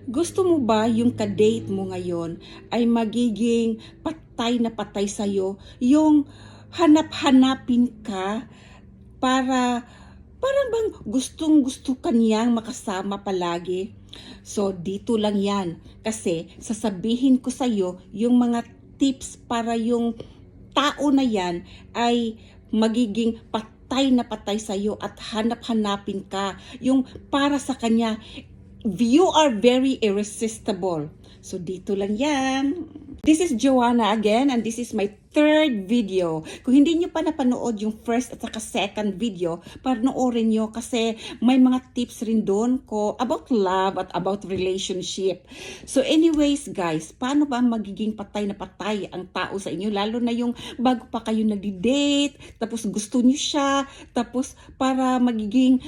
Gusto mo ba yung ka-date mo ngayon ay magiging patay na patay sa'yo? Yung hanap-hanapin ka para parang bang gustong-gusto ka niyang makasama palagi? So, dito lang yan. Kasi sasabihin ko sa'yo yung mga tips para yung tao na yan ay magiging patay sa'yo at hanap-hanapin ka. Yung para sa kanya, you are very irresistible. So, dito lang yan. This is Joanna again, and this is my third video. Kung hindi nyo pa napanood yung first at saka second video, panoorin nyo kasi may mga tips rin doon ko about love at about relationship. So anyways guys, paano ba magiging patay na patay ang tao sa inyo? Lalo na yung bago pa kayo nag-date, tapos gusto nyo siya, tapos para magiging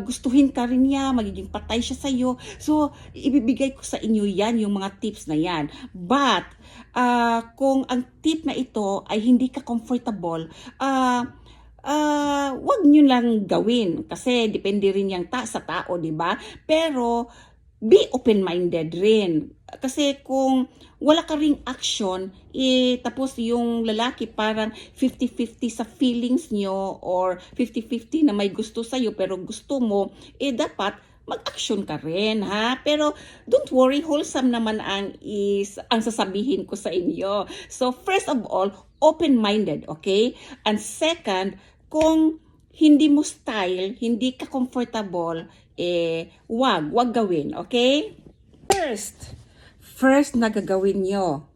gustuhin ka rin niya, magiging patay siya sa'yo. So ibibigay ko sa inyo yan, yung mga tips na yan. But kung ang tip na ito ay hindi ka comfortable, wag nyo lang gawin kasi depende rin yung sa tao, di ba? Pero be open-minded rin. Kasi kung wala ka ring action, tapos yung lalaki parang 50-50 sa feelings nyo or 50-50 na may gusto sa'yo pero gusto mo, dapat mag-action ka rin, ha? Pero don't worry, wholesome naman ang sasabihin ko sa inyo. So first of all, open-minded, okay? And second, kung hindi mo style, hindi ka comfortable, wag gawin, okay? First na gagawin nyo,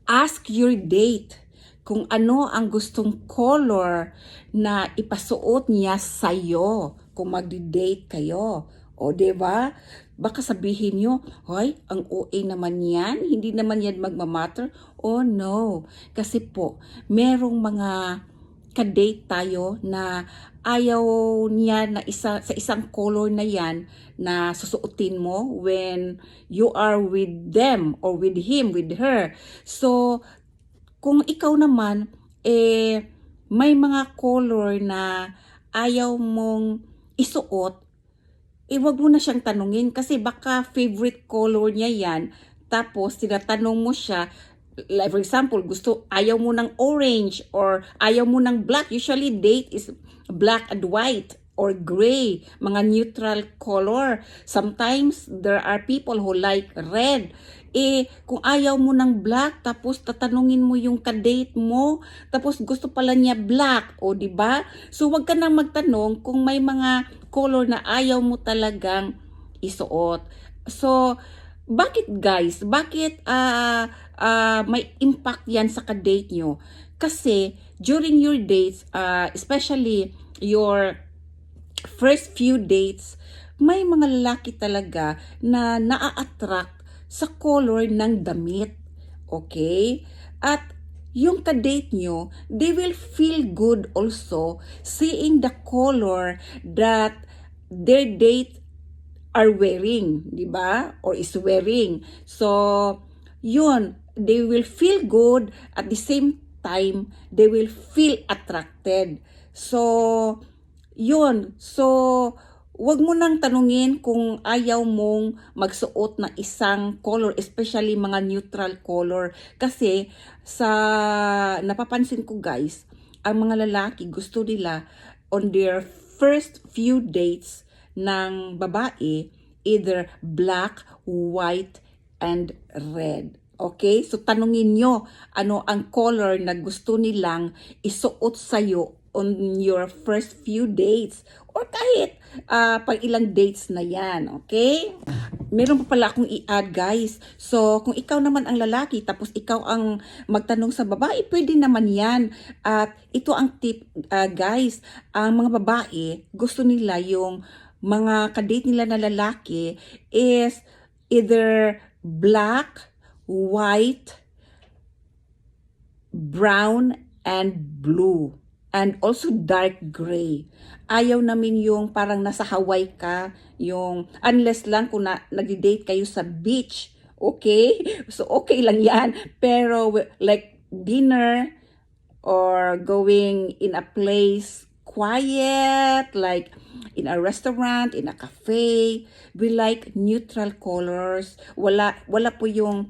ask your date kung ano ang gustong color na ipasuot niya sa'yo kung magdi-date kayo. O, diba? Baka sabihin nyo, hoy, ang OA naman yan, hindi naman yan magmamatter. Oh, no. Kasi po, merong mga ka-date tayo na ayaw niya na sa isang color na yan na susuotin mo when you are with them or with him, with her. So, kung ikaw naman, may mga color na ayaw mong isuot, wag mo na siyang tanungin kasi baka favorite color niya yan. Tapos, tinatanong mo siya, like for example, ayaw mo ng orange or ayaw mo ng black. Usually, date is black and white or gray, mga neutral color. Sometimes, there are people who like red. Kung ayaw mo ng black, tapos tatanungin mo yung ka-date mo, tapos gusto pala niya black, o di ba? So wag ka nang magtanong kung may mga color na ayaw mo talagang isuot. So bakit guys? Bakit may impact yan sa ka-date nyo? Kasi during your dates, especially your first few dates, may mga lalaki talaga na naa-attract sa color ng damit. Okay? At yung ka-date nyo, they will feel good also seeing the color that their date are wearing, di ba? Or is wearing. So, yun, they will feel good at the same time, they will feel attracted. So, yun. So, wag mo nang tanungin kung ayaw mong magsuot ng isang color, especially mga neutral color. Kasi sa napapansin ko guys, ang mga lalaki gusto nila on their first few dates ng babae, either black, white, and red. Okay? So tanungin nyo ano ang color na gusto nilang isuot sa'yo on your first few dates or kahit pag ilang dates na yan, okay? Meron pa pala akong i-add guys. So, kung ikaw naman ang lalaki tapos ikaw ang magtanong sa babae, pwede naman yan. At ito ang tip guys, ang mga babae, gusto nila yung mga kadate nila na lalaki is either black, white, brown, and blue. And also dark gray. Ayaw namin yung parang nasa Hawaii ka, yung unless lang kung nag-date kayo sa beach, okay? So okay lang yan. Pero like dinner or going in a place quiet, like in a restaurant, in a cafe. We like neutral colors. Wala po yung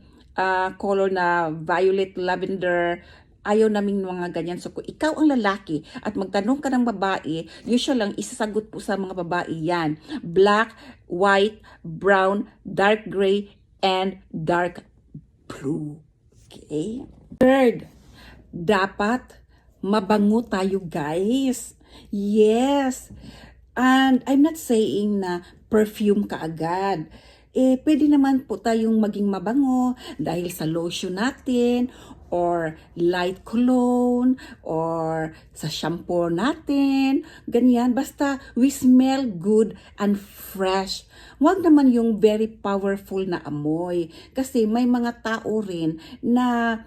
color na violet, lavender. Ayaw naming mga ganyan. So kung ikaw ang lalaki at magtanong ka ng babae, usually lang isasagot po sa mga babae yan. Black, white, brown, dark gray, and dark blue. Okay? Third, dapat mabango tayo, guys. Yes. And I'm not saying na perfume ka agad. Pwede naman po tayong maging mabango dahil sa lotion natin or light cologne or sa shampoo natin. Ganyan. Basta we smell good and fresh. Huwag naman yung very powerful na amoy. Kasi may mga tao rin na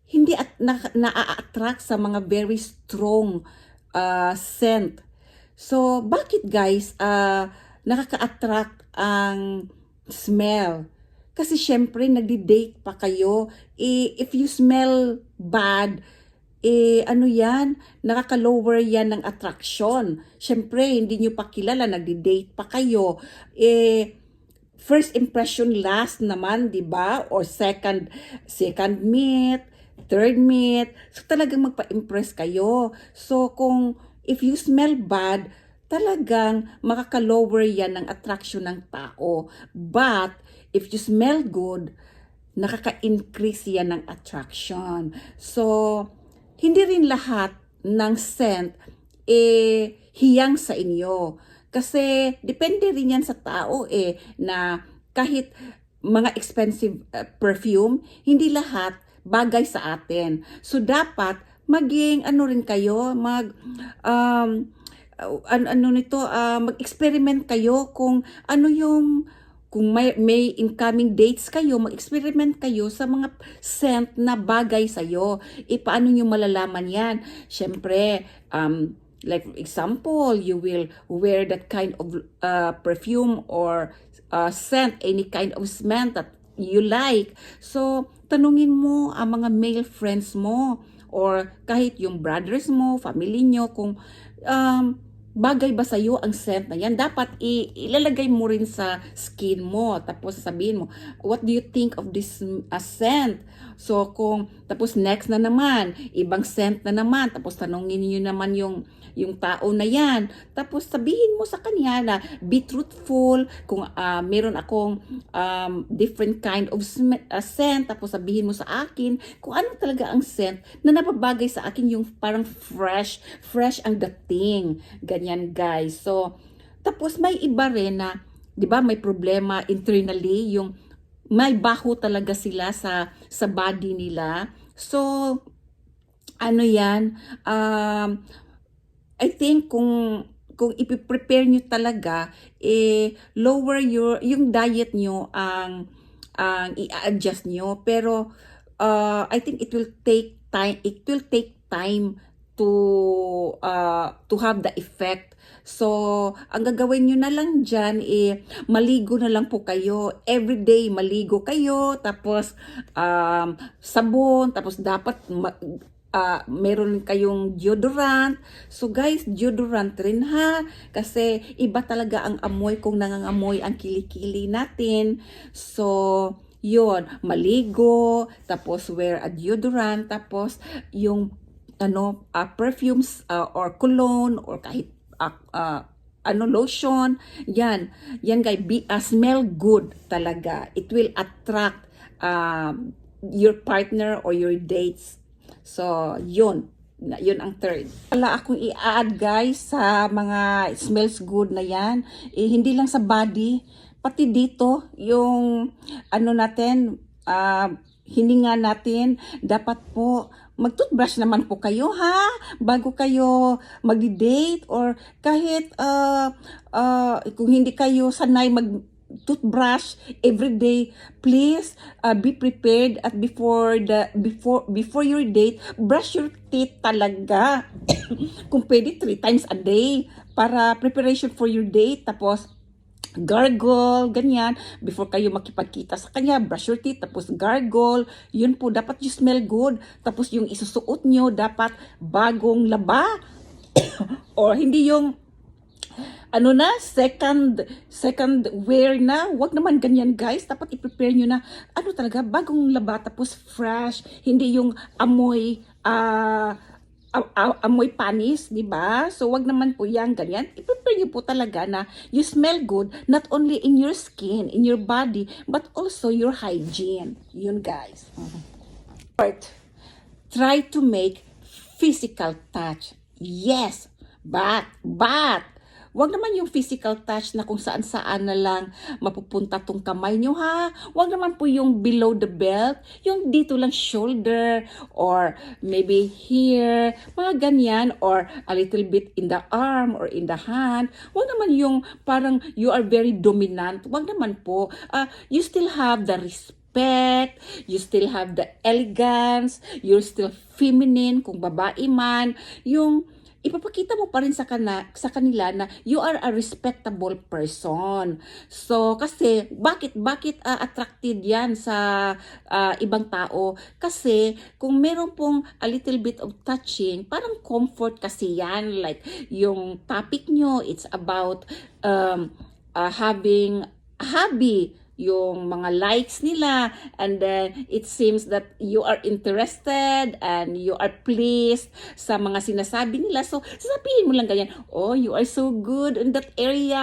hindi na-attract sa mga very strong scent. So, bakit guys nakaka-attract ang smell? Kasi syempre, nagdi-date pa kayo. If you smell bad, ano yan? Nakaka-lower yan ng attraction. Syempre, hindi nyo pa kilala, nagdi-date pa kayo. First impression last naman, di ba? Or second meet, third meet. So, talagang magpa-impress kayo. So, if you smell bad, talagang makaka-lower yan ng attraction ng tao. But, if you smell good, nakaka-increase yan ng attraction. So, hindi rin lahat ng scent hiyang sa inyo. Kasi, depende rin yan sa tao na kahit mga expensive perfume, hindi lahat bagay sa atin. So, dapat maging rin kayo, mag-experiment kayo kung kung may incoming dates kayo, mag-experiment kayo sa mga scent na bagay sa'yo. Paano nyo malalaman yan? Siyempre, like for example, you will wear that kind of perfume or scent, any kind of scent that you like. So, tanungin mo ang mga male friends mo or kahit yung brothers mo, family nyo, kung bagay ba sa'yo ang scent na yan. Dapat ilalagay mo rin sa skin mo. Tapos sabihin mo, what do you think of this scent? So tapos next na naman, ibang scent na naman. Tapos tanongin niyo naman yung tao na yan. Tapos sabihin mo sa kanya na be truthful. Kung meron akong different kind of scent, tapos sabihin mo sa akin kung ano talaga ang scent na napabagay sa akin, yung parang fresh ang dating. Ganyan guys. So, tapos may iba rin na, di ba, may problema internally, yung may baho talaga sila sa body nila. So, ano yan, I think kung ipiprepare nyo talaga, lower yung diet nyo ang i-adjust nyo. Pero, I think it will take time to have the effect. So, ang gagawin nyo na lang dyan, maligo na lang po kayo. Everyday, maligo kayo. Tapos, sabon. Tapos, dapat meron kayong deodorant. So, guys, deodorant rin ha. Kasi, iba talaga ang amoy kung nangangamoy ang kilikili natin. So, yun, maligo. Tapos, wear a deodorant. Tapos, yung perfumes or cologne or kahit lotion, yan guys, smell good talaga. It will attract your partner or your dates. So, yun ang third. Wala akong i-add guys sa mga smells good na yan. Hindi lang sa body, pati dito, yung natin, hininga natin, dapat po mag-toothbrush naman po kayo ha, bago kayo mag-date or kahit kung hindi kayo sanay mag-toothbrush everyday, please be prepared at before your date, brush your teeth talaga. Kung pwede 3 times a day para preparation for your date. Tapos gargle, ganyan. Before kayo makipagkita sa kanya, brush your teeth, tapos gargle. Yun po, dapat you smell good. Tapos yung isusuot nyo, dapat bagong laba. Or hindi yung ano na, second wear na. Wag naman ganyan, guys. Dapat i-prepare nyo na, ano talaga, bagong laba, tapos fresh. Hindi yung amoy, amoy panis, di ba? So, wag naman po yan, ganyan. I-prepare nyo po talaga na you smell good, not only in your skin, in your body, but also your hygiene. Yun, guys. Fourth, try to make physical touch. Yes, but, wag naman yung physical touch na kung saan-saan na lang mapupunta tong kamay nyo, ha. Wag naman po yung below the belt, yung dito lang shoulder, or maybe here, mga ganyan, or a little bit in the arm or in the hand. Wag naman yung parang you are very dominant. Wag naman po. You still have the respect, you still have the elegance, you're still feminine kung babae man, yung ipapakita mo pa rin sa kanila na you are a respectable person. So, kasi, bakit attracted yan sa ibang tao? Kasi, kung meron pong a little bit of touching, parang comfort kasi yan. Like, yung topic nyo, it's about having a hobby, yung mga likes nila, and then it seems that you are interested and you are pleased sa mga sinasabi nila. So sasabihin mo lang ganyan, oh, you are so good in that area,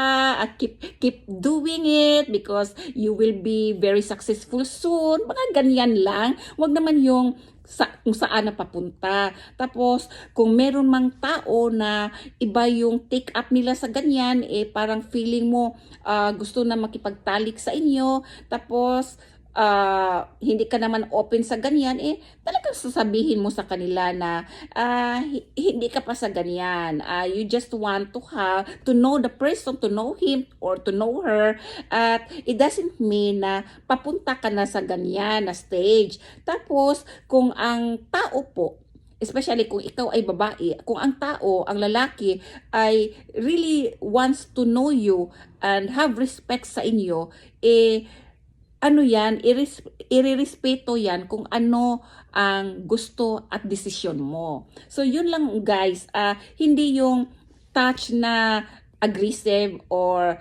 keep doing it because you will be very successful soon. Mga ganyan lang. Wag naman yung kung saan na papunta. Tapos, kung meron mang tao na iba yung take up nila sa ganyan, parang feeling mo gusto na makipagtalik sa inyo, tapos hindi ka naman open sa ganyan, talagang sasabihin mo sa kanila na hindi ka pa sa ganyan. You just want to know the person, to know him or to know her, at it doesn't mean na papunta ka na sa ganyan na stage. Tapos, kung ang tao po, especially kung ikaw ay babae, kung ang tao, ang lalaki ay really wants to know you and have respect sa inyo, ano yan, irerespeto yan kung ano ang gusto at desisyon mo. So, yun lang, guys. Hindi yung touch na aggressive or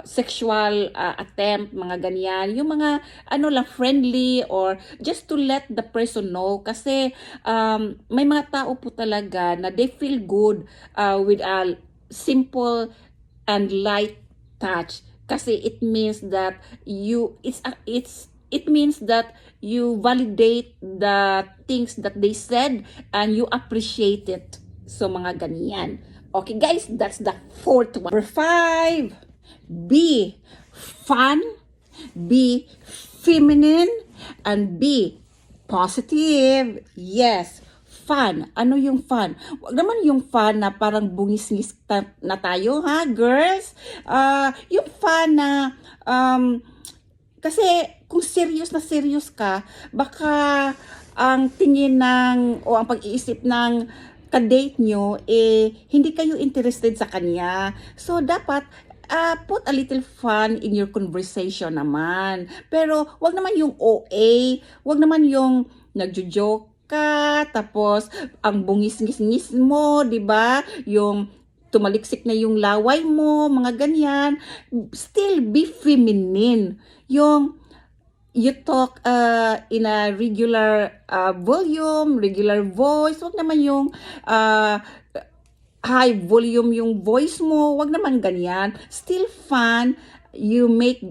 sexual attempt, mga ganyan. Yung mga ano lang, friendly, or just to let the person know. Kasi may mga tao po talaga na they feel good with a simple and light touch. Kasi it means that it means that you validate the things that they said and you appreciate it. So, mga ganyan. Okay, guys, that's the fourth one. Number 5, be fun, be feminine, and be positive. Yes, fun. Ano yung fun? Wag naman yung fun na parang bungis-ngis na tayo, ha, girls? Yung fun na, kasi kung serious na serious ka, baka ang tingin o ang pag-iisip ng ka-date nyo, hindi kayo interested sa kanya. So, dapat, put a little fun in your conversation naman. Pero, wag naman yung OA, wag naman yung nagjo-joke ka, tapos ang bungis-ngis mo, 'di ba? Yung tumaliksik na yung laway mo, mga ganyan. Still be feminine. Yung you talk in a regular volume, regular voice. Wag naman yung high volume yung voice mo. Wag naman ganyan. Still fun. You make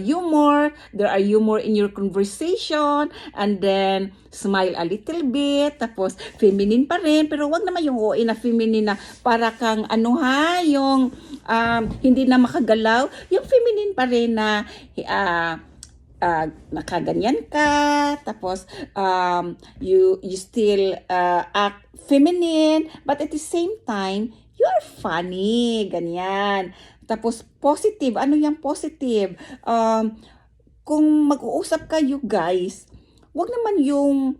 humor, there are humor in your conversation, and then smile a little bit, tapos feminine pa rin, pero wag naman yung OA na feminine na para kang ano, ha, yung hindi na makagalaw, yung feminine pa rin na nakaganyan ka, tapos you still act feminine, but at the same time you are funny, ganyan. Tapos positive, ano yung positive? Kung mag-uusap kayo, guys, wag naman yung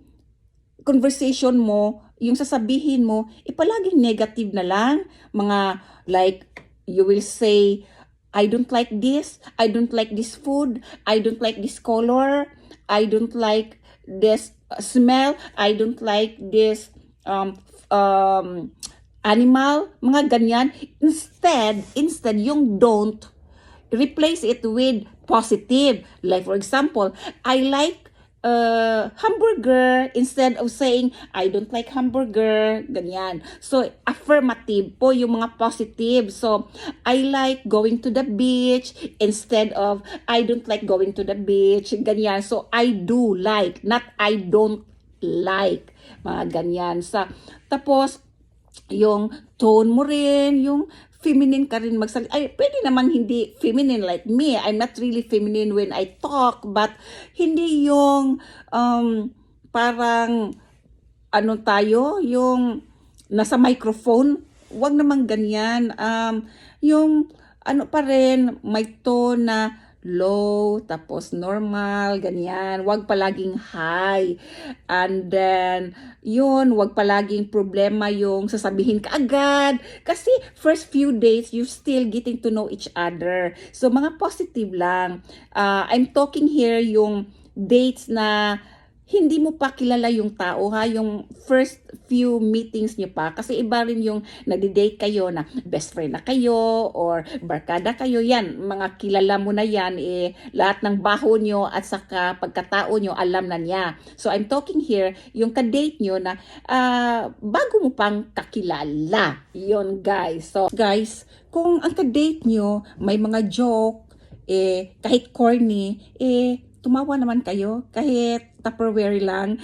conversation mo, yung sasabihin mo, palaging negative na lang. Mga like, you will say, I don't like this food, I don't like this color, I don't like this smell, I don't like this animal, mga ganyan. Instead, yung don't, replace it with positive. Like for example, I like hamburger instead of saying I don't like hamburger, ganyan. So affirmative po yung mga positive. So I like going to the beach instead of I don't like going to the beach, ganyan. So I do like, not I don't like, mga ganyan. Tapos yung tone mo rin, yung feminine ka rin magsalita. Ay, pwede naman hindi feminine like me. I'm not really feminine when I talk, but hindi yung parang ano tayo, yung nasa microphone. Wag naman ganyan. Yung ano pa rin, may tone na low, tapos normal, ganyan. Wag palaging high. And then, yun, wag palaging problema yung sasabihin ka agad. Kasi first few days, you still getting to know each other. So, mga positive lang. I'm talking here yung dates na hindi mo pa kilala yung tao, ha, yung first few meetings niyo pa, kasi iba rin yung nagde-date kayo na best friend na kayo or barkada kayo, yan, mga kilala mo na yan, lahat ng baho nyo at saka pagkatao nyo, alam na niya. So I'm talking here, yung ka-date nyo na bago mo pang kakilala, yun guys. So guys, kung ang ka-date nyo may mga joke, kahit corny, tumawa naman kayo, kahit Tupperware lang,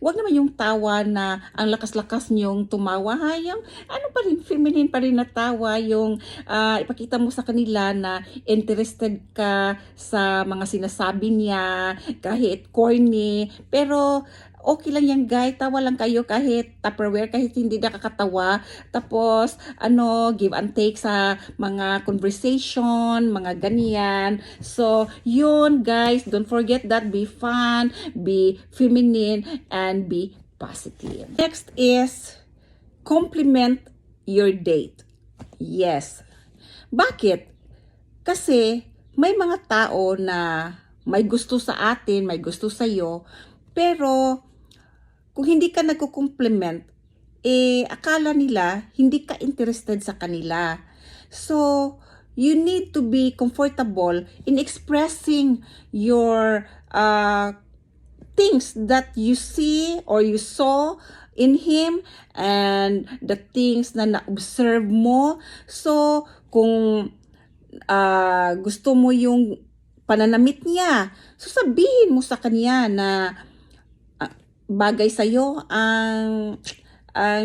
wag naman yung tawa na ang lakas-lakas niyong tumawa, ha? Yung ano pa rin, feminine pa rin na tawa, yung ipakita mo sa kanila na interested ka sa mga sinasabi niya, kahit corny, pero okay lang yan guys, tawa lang kayo kahit Tupperware, kahit hindi nakakatawa. Tapos, give and take sa mga conversation, mga ganyan. So, yun guys, don't forget that, be fun, be feminine, and be positive. Next is, compliment your date. Yes. Bakit? Kasi, may mga tao na may gusto sa atin, may gusto sa'yo, pero kung hindi ka nagko-compliment, akala nila hindi ka interested sa kanila. So, you need to be comfortable in expressing your things that you see or you saw in him and the things na na-observe mo. So, kung gusto mo yung pananamit niya, so sabihin mo sa kanya na bagay sa'yo ang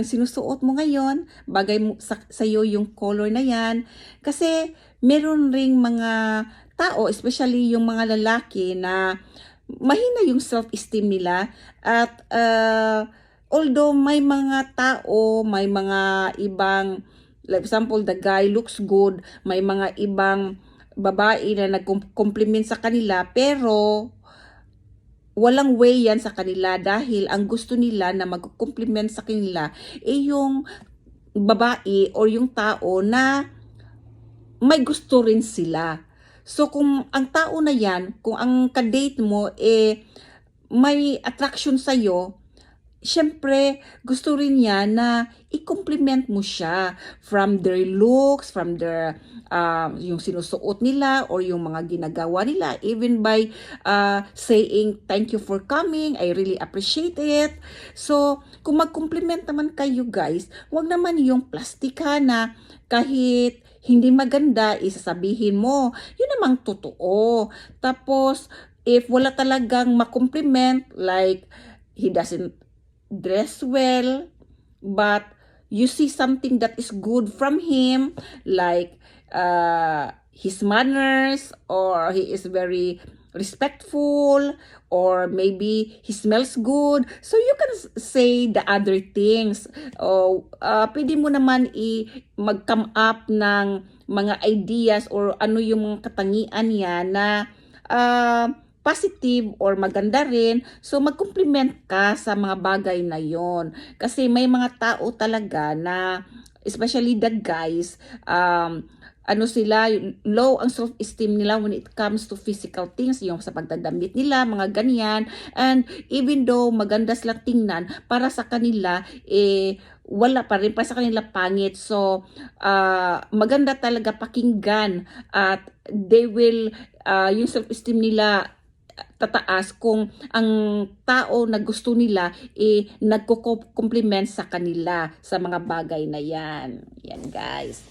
sinusuot mo ngayon, bagay mo sa'yo yung color na yan. Kasi meron ring mga tao, especially yung mga lalaki na mahina yung self-esteem nila. At although may mga tao, may mga ibang, like example, the guy looks good, may mga ibang babae na nag-compliment sa kanila, pero walang way yan sa kanila dahil ang gusto nila na mag-compliment sa kanila yung babae or yung tao na may gusto rin sila. So kung ang tao na yan, kung ang ka-date mo may attraction sa'yo, syempre, gusto rin niya na i-compliment mo siya from their looks, from their yung sinusuot nila or yung mga ginagawa nila, even by saying, thank you for coming, I really appreciate it. So, kung mag-compliment naman kayo guys, wag naman yung plastika na kahit hindi maganda, isasabihin mo. Yun namang totoo. Tapos, if wala talagang ma-compliment, like, he doesn't dress well, but you see something that is good from him, like his manners, or he is very respectful, or maybe he smells good, so you can say the other things. Pwede mo naman mag-come up ng mga ideas or ano yung mga katangian niya na positive or maganda rin. So, mag-compliment ka sa mga bagay na yon. Kasi may mga tao talaga na, especially the guys, ano sila, low ang self-esteem nila when it comes to physical things, yung sa pagdadamit nila, mga ganyan. And even though maganda silang tingnan, para sa kanila, wala pa rin, para sa kanila pangit. So, maganda talaga pakinggan at they will, yung self-esteem nila tataas kung ang tao na gusto nila nagko-compliment sa kanila sa mga bagay na yan. Yan guys.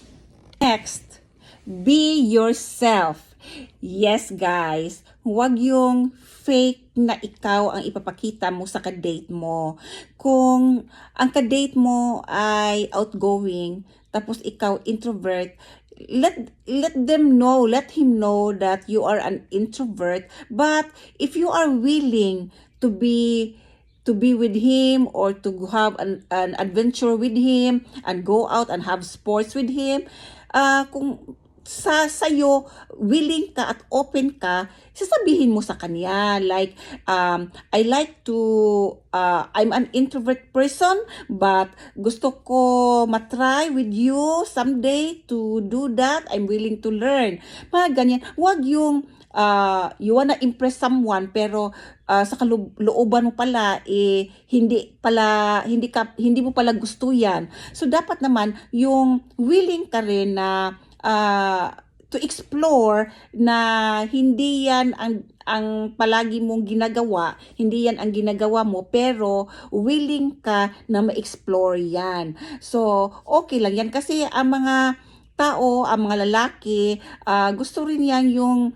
Next, be yourself. Yes guys, huwag yung fake na ikaw ang ipapakita mo sa kadate mo. Kung ang kadate mo ay outgoing, tapos ikaw introvert, let him know that you are an introvert. But if you are willing to be with him or to have an adventure with him and go out and have sports with him, kung sa'yo, willing ka at open ka, sasabihin mo sa kanya, like, I like to, I'm an introvert person, but gusto ko matry with you someday to do that, I'm willing to learn. Mga ganyan, wag yung, you wanna impress someone, pero sa kalooban mo pala, hindi mo pala gusto yan. So, dapat naman, yung willing ka rin na to explore na hindi yan ang palagi mong ginagawa, hindi yan ang ginagawa mo, pero willing ka na ma-explore yan. So, okay lang yan kasi ang mga tao, ang mga lalaki, gusto rin yan yung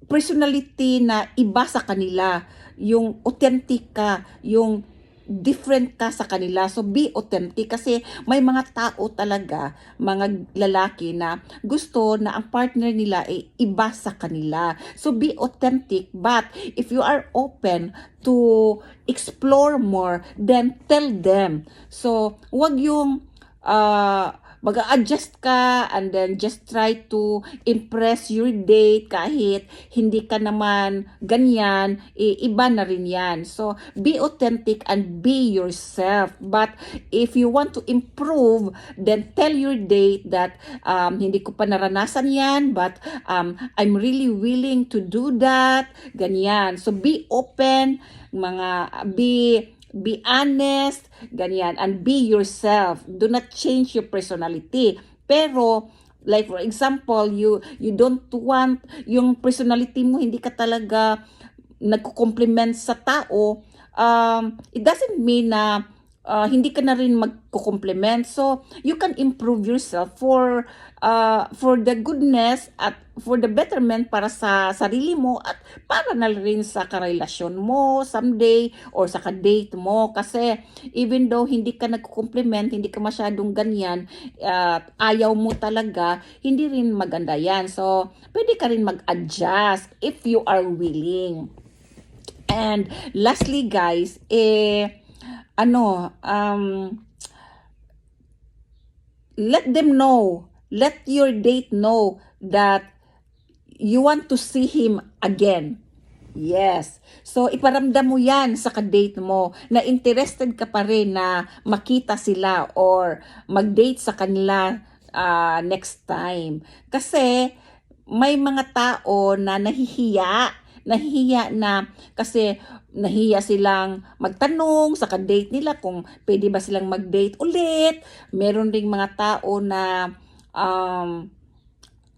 personality na iba sa kanila, yung authentic ka, yung different ka sa kanila. So, be authentic kasi may mga tao talaga, mga lalaki na gusto na ang partner nila ay iba sa kanila. So, be authentic. But, if you are open to explore more, then tell them. So, wag yung mag-a-adjust ka and then just try to impress your date kahit hindi ka naman ganyan, iba na rin yan. So, be authentic and be yourself. But if you want to improve, then tell your date that hindi ko pa naranasan yan, but I'm really willing to do that. Ganyan. So, be open, be honest, ganyan, and be yourself. Do not change your personality. Pero, like for example, you don't want yung personality mo, hindi ka talaga nagko-compliment sa tao, it doesn't mean na hindi ka na rin magko-compliment. So, you can improve yourself for the goodness at for the betterment para sa sarili mo at para na rin sa karelasyon mo someday or sa ka-date mo. Kasi even though hindi ka nagko-compliment, hindi ka masyadong ganyan, ayaw mo talaga, hindi rin maganda yan. So, pwede ka rin mag-adjust if you are willing. And lastly guys, let your date know that you want to see him again. Yes. So, iparamdam mo yan sa ka-date mo na interested ka pa rin na makita sila or mag-date sa kanila next time. Kasi, may mga tao na nahihiya na kasi nahiya silang magtanong sa ka-date nila kung pwede ba silang mag-date ulit. Meron ring mga tao na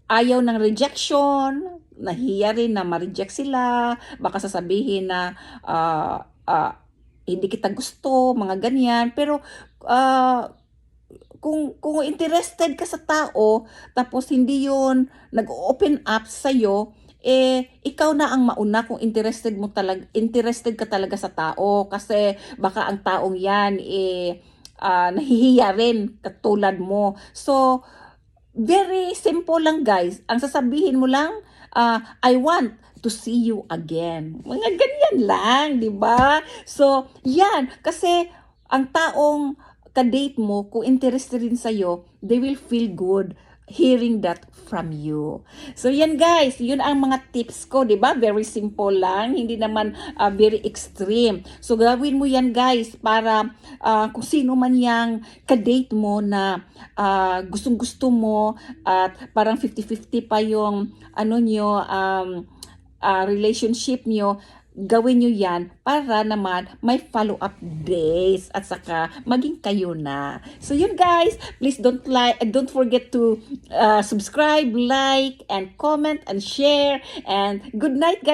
ayaw ng rejection, nahiya rin na ma-reject sila, baka sasabihin na hindi kita gusto, mga ganyan. Pero kung interested ka sa tao, tapos hindi yun nag-open up sa'yo, ikaw na ang mauna kung interested ka talaga sa tao. Kasi baka ang taong yan, nahihiya rin katulad mo. So, very simple lang guys. Ang sasabihin mo lang, I want to see you again. Mga ganyan lang, di ba? So, yan. Kasi ang taong ka-date mo, kung interested rin sa'yo, they will feel good. hearing that from you. So yan guys, yun ang mga tips ko, 'di ba? Very simple lang, hindi naman very extreme. So gawin mo yan guys para kung sino man yang ka-date mo na gustong-gusto mo at parang 50-50 pa yung ano nyo, relationship nyo, gawin nyo yan para naman may follow-up days at saka maging kayo na. So yun guys, please don't forget to subscribe, like, and comment, and share. And good night guys.